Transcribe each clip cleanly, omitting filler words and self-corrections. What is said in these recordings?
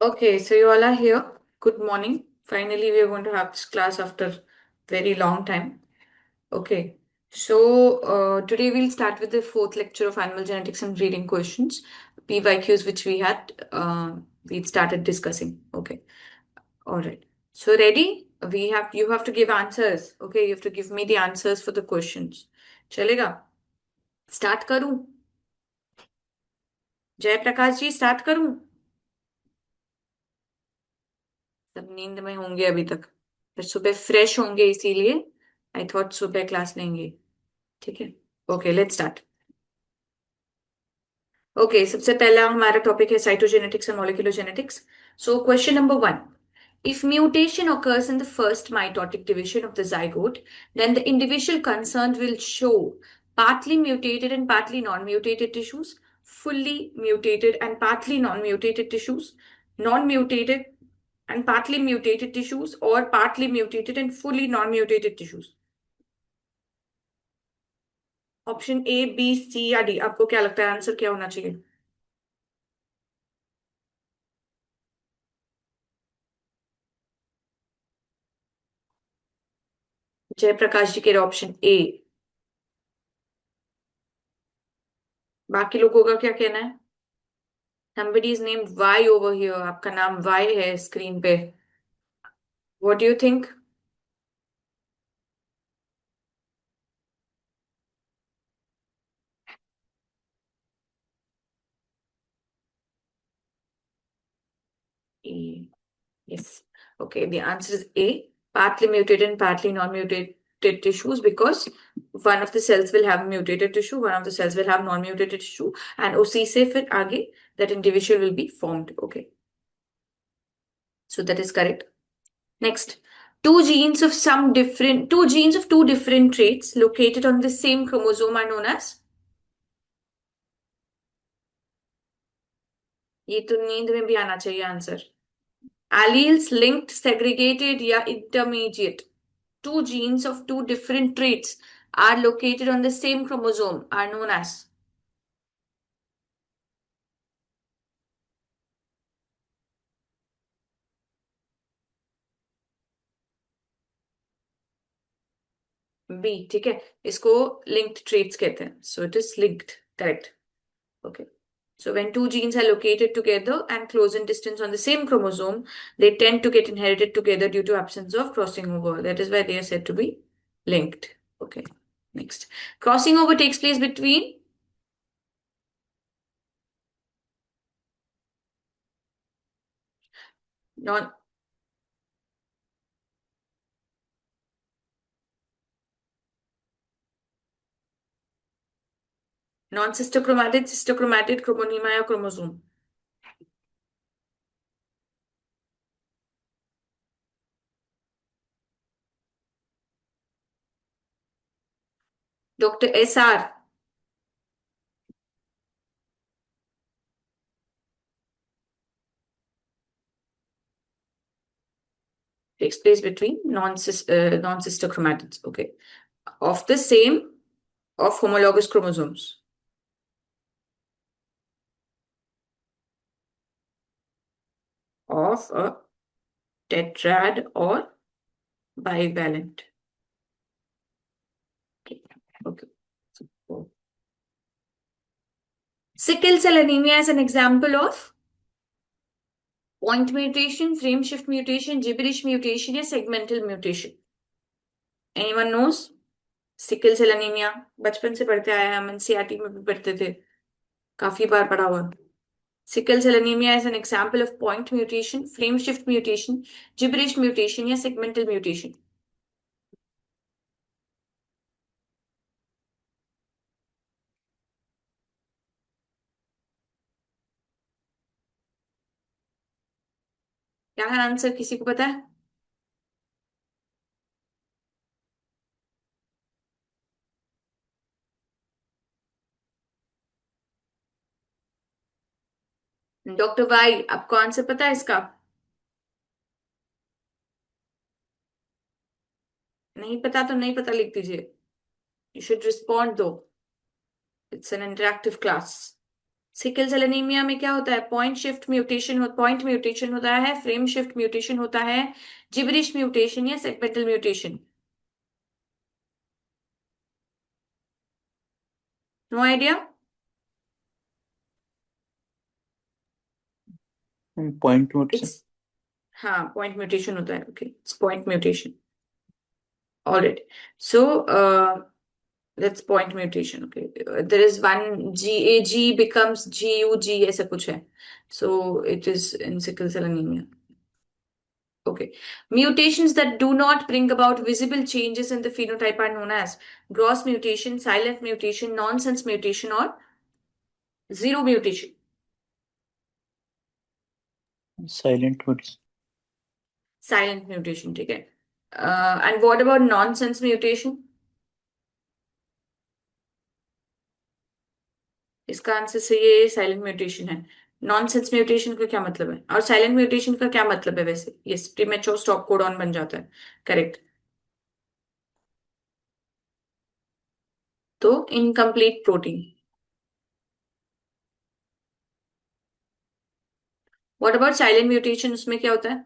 Okay, so you all are here. Good morning. Finally, we are going to have this class after very long time. Okay, so today we'll start with the fourth lecture of animal genetics and breeding questions, PYQs, which we started discussing. Okay, all right. So ready? You have to give answers. Okay, you have to give me the answers for the questions. चलेगा? Start करूं? जय Prakash ji start करूं? सब नींद में होंगे अभी तक, फिर सुबह फ्रेश होंगे इसीलिए आई थॉट सुबह क्लास लेंगे. ठीक है. Okay let's start. ओके सबसे पहला हमारा टॉपिक है cytogenetics and molecular genetics. So question number 1. If mutation occurs in the first mitotic division of the zygote, then the individual concerned will show partly mutated and partly non-mutated tissues, fully mutated and partly non-mutated tissues, non-mutated and partly mutated tissues, or partly mutated and fully non-mutated tissues. Option A B C या D, आपको क्या लगता है answer क्या होना चाहिए? जयप्रकाश जी के option A. बाकी लोगों का क्या कहना है? somebody is named Y over here. आपका नाम Y है स्क्रीन पे. what do you think? A. Yes. Okay, the answer is A. Partly mutated and partly non-mutated tissues, because one of the cells will have mutated tissue, one of the cells will have non-mutated tissue, and उसी से फिर आगे that individual will be formed. Okay. So that is correct. Next, two genes of two different traits located on the same chromosome are known as. ये तो नींद में भी आना चाहिए आंसर. Alleles linked, segregated या intermediate. Two genes of two different traits are located on the same chromosome are known as. B. ठीक है, इसको linked traits कहते हैं. So it is linked. Correct. Okay. So when two genes are located together and close in distance on the same chromosome, they tend to get inherited together due to absence of crossing over. That is why they are said to be linked. Okay. Next. Crossing over takes place between non non-cystochromatid, cystochromatid, chromonema या chromosome. Doctor S R. Takes place between non-cystochromatids. Okay. Of the same, of homologous chromosomes. Of a tetrad or bivalent. Okay. Okay. So, sickle cell anemia is an example of point mutation, frame shift mutation, gibberish mutation या segmental mutation. Anyone knows? Sickle cell anaemia बचपन से पढ़ते आए हैं हम, NCERT में भी पढ़ते थे, काफी बार पढ़ा हुआ. Sickle cell anaemia is an example of point mutation, frame shift mutation, gibberish mutation या सेगमेंटल म्यूटेशन. क्या है आंसर, किसी को पता है? डॉक्टर वाई, आपको आंसर पता है इसका? नहीं पता तो नहीं पता लिख दीजिए. यू शुड रिस्पॉन्ड दो. It's an interactive class. Sickle cell anaemia में क्या होता है? पॉइंट म्यूटेशन होता है, फ्रेम शिफ्ट म्यूटेशन होता है, जिबरिश म्यूटेशन या segmental mutation. No idea? Point note से। इट्स, हाँ पॉइंट म्यूटेशन होता है। Okay, it's point mutation. Alright, so that's point mutation. Okay, there is one GAG becomes GUG ऐसा कुछ है, so it is in sickle cell anemia. Okay, mutations that do not bring about visible changes in the phenotype are known as gross mutation, silent mutation, nonsense mutation, or zero mutation. Silent note. Silent mutation, ठीक है। And what about nonsense mutation? इसका answer सही है, ये silent mutation है। Nonsense mutation का क्या मतलब है, और साइलेंट म्यूटेशन का क्या मतलब है वैसे? यस, प्रीमेच्योर स्टॉप कोडॉन बन जाता है। करेक्ट। तो incomplete protein. What about silent mutation, उसमें क्या होता है?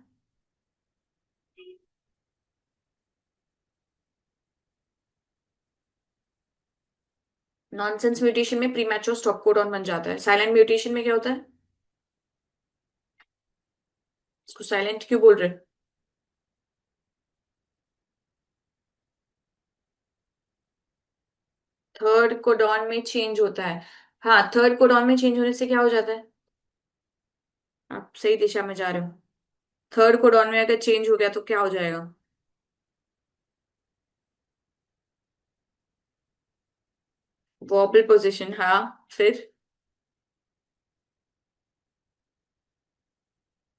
नॉनसेंस म्यूटेशन में प्रीमेच्योर स्टॉप कोडॉन बन जाता है, साइलेंट म्यूटेशन में क्या होता है? इसको साइलेंट क्यों बोल रहे हैं? थर्ड कोडॉन में चेंज होता है। हाँ, थर्ड कोडॉन में चेंज होने से क्या हो जाता है? आप सही दिशा में जा रहे हो। थर्ड कोडॉन में अगर चेंज हो गया तो क्या हो जाएगा? वॉबल पोजिशन, हाँ। फिर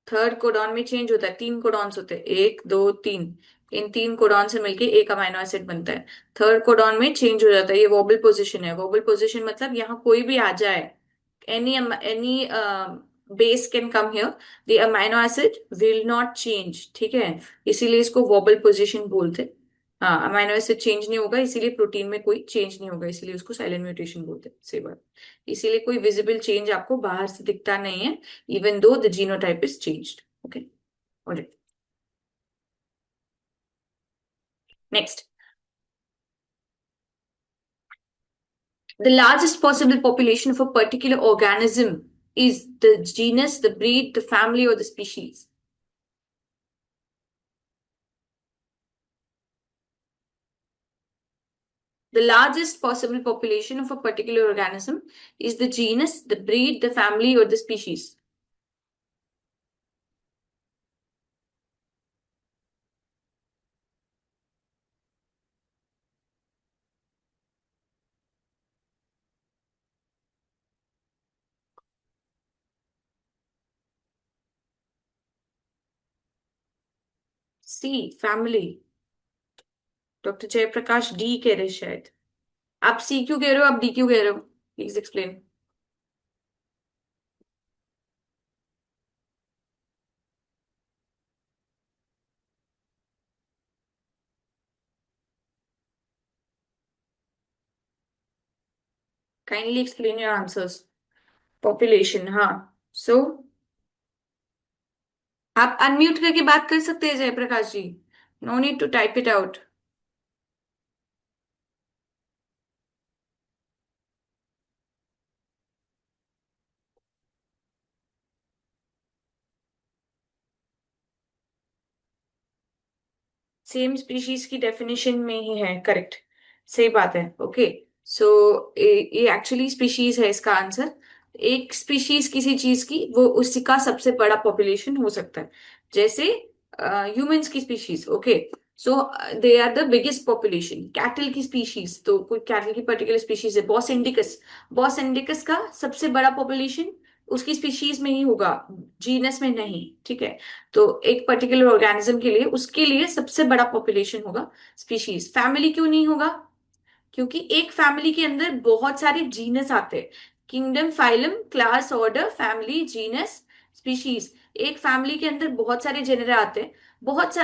थर्ड कोडॉन में चेंज होता है, तीन कोडॉन्स होते हैं, एक दो तीन। इन तीन कोडॉन से मिलके एक अमीनो एसिड बनता है। थर्ड कोडॉन में चेंज हो जाता है, ये वोबल पोजीशन है। वोबल पोजीशन मतलब यहाँ कोई भी आ जाए, any base can come here, the amino acid will not change, ठीक है। इसीलिए इसको वोबल पोजीशन बोलते हैं। हाँ, अमीनो एसिड चेंज नहीं होगा, इसीलिए प्रोटीन में कोई चेंज नहीं होगा, इसीलिए उसको साइलेंट म्यूटेशन बोलते हैं। सही बात। इसीलिए कोई विजिबल चेंज आपको बाहर से दिखता नहीं है, even though the genotype is changed. Okay, all right. Next, the largest possible population of a particular organism is the genus, the breed, the family, or the species. The largest possible population of a particular organism is the genus, the breed, the family, or the species. C, family. Doctor Jayaprakash D कह रहे हैं शायद। आप सी क्यों कह रहे हो, आप डी क्यों कह रहे हो? Please explain. Kindly explain your answers. Population, हाँ। सो आप अनम्यूट करके बात कर सकते हैं Jayaprakash ji. No need to type it out. Same species की डेफिनेशन में ही है, करेक्ट। सही बात है। ओके, सो ये एक्चुअली स्पीशीज है इसका आंसर। एक स्पीशीज किसी चीज की, वो उसी का सबसे बड़ा पॉपुलेशन हो सकता है। जैसे ह्यूमंस की species, okay, so they are the biggest population. Cattle की स्पीशीज, तो कोई कैटल की पर्टिकुलर स्पीशीज है, बॉस इंडिकस। बॉस इंडिकस का सबसे बड़ा पॉपुलेशन उसकी स्पीशीज में ही होगा, जीनस में नहीं, ठीक है। तो एक पर्टिकुलर ऑर्गेनिज्म के लिए, उसके लिए सबसे बड़ा पॉपुलेशन होगा स्पीशीज। फैमिली क्यों नहीं होगा? क्योंकि एक फैमिली के अंदर बहुत सारे जीनस आते हैं। Kingdom, phylum, class, order, family, genus, species. एक फैमिली के अंदर बहुत सारे जेनेरा आते हैं,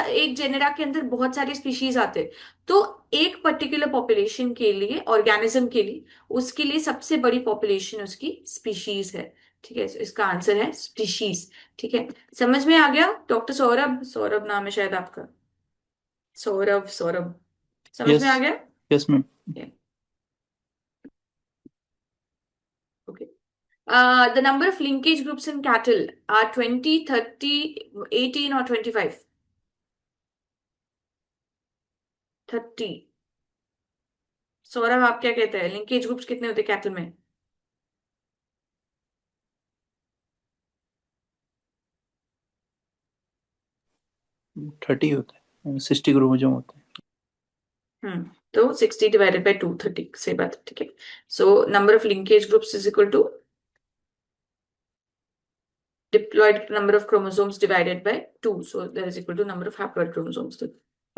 एक जेनेरा के अंदर बहुत सारे स्पीशीज आते हैं। तो एक पर्टिकुलर पॉपुलेशन के लिए, ऑर्गेनिज्म के लिए, उसके लिए सबसे बड़ी पॉपुलेशन उसकी स्पीशीज है। ठीक है, so इसका आंसर है स्पीशीज। ठीक है, समझ में आ गया? डॉक्टर सौरभ, सौरभ नाम है शायद आपका। सौरभ, सौरभ, समझ में आ Yes. गया? Yes, ma'am. Okay. The number of linkage groups in cattle are 20, 30, 18 or 25? 30। Saurabh, आप क्या कहते हैं, लिंकेज ग्रुप्स कितने होते हैं कैटल में? 30 होता है, 60 क्रोमोसोम होते हैं। तो 60 डिवाइडेड बाय 2, 30, सही बात है। ठीक है, so number of linkage groups is equal to diploid number of chromosomes divided by 2. So that is equal to number of haploid chromosomes.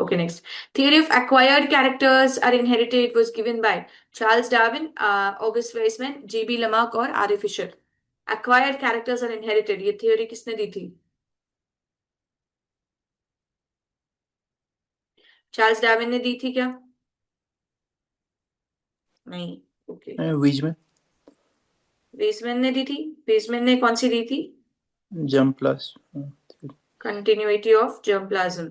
Okay, next. Theory of acquired characters are inherited was given by Charles Darwin, August Weismann, J.B. Lamarck और R.A. Fisher. Acquired characters are inherited, ये theory किसने दी थी? Charles Darwin ने दी थी क्या? नहीं। Okay, बीच में Weissman ने दी थी। वेसमैन ने कौन सी दी थी? Germplasm. Continuity of germplasm।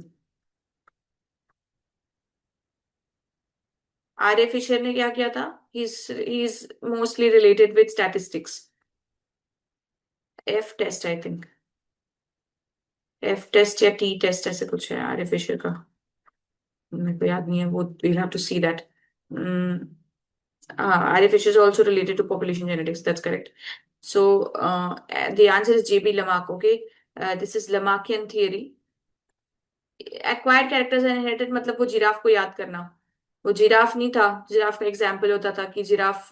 R A Fisher ने क्या किया था? He is mostly related with statistics. F test I think, F test या टी टेस्ट ऐसे कुछ है आर ए फिशर का, मेरे को याद नहीं है वो, we'll have to see that. R A Fisher is also related to population genetics, that's correct. So the answer is JB Lamarck. Okay, this is Lamarckian theory. Acquired characters inherited मतलब वो giraffe को याद करना। वो giraffe नहीं था, giraffe का example होता था कि जिराफ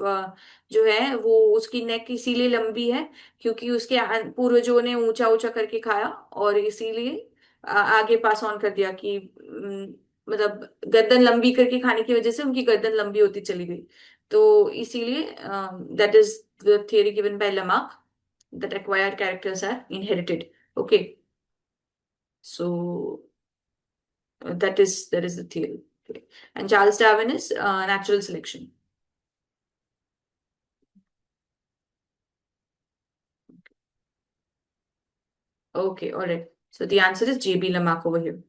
जो है वो, उसकी नेक इसीलिए लंबी है क्योंकि उसके पूर्वजों ने ऊंचा ऊंचा करके खाया, और इसीलिए आगे पास ऑन कर दिया कि मतलब गर्दन लंबी करके खाने की वजह से उनकी गर्दन लंबी होती चली गई। तो इसीलिए that is the theory given by Lamarck, that acquired characters are inherited. Okay, so that is the theory. Okay. And Charles Darwin is natural selection. Okay, all right. So the answer is J.B. Lamarck over here.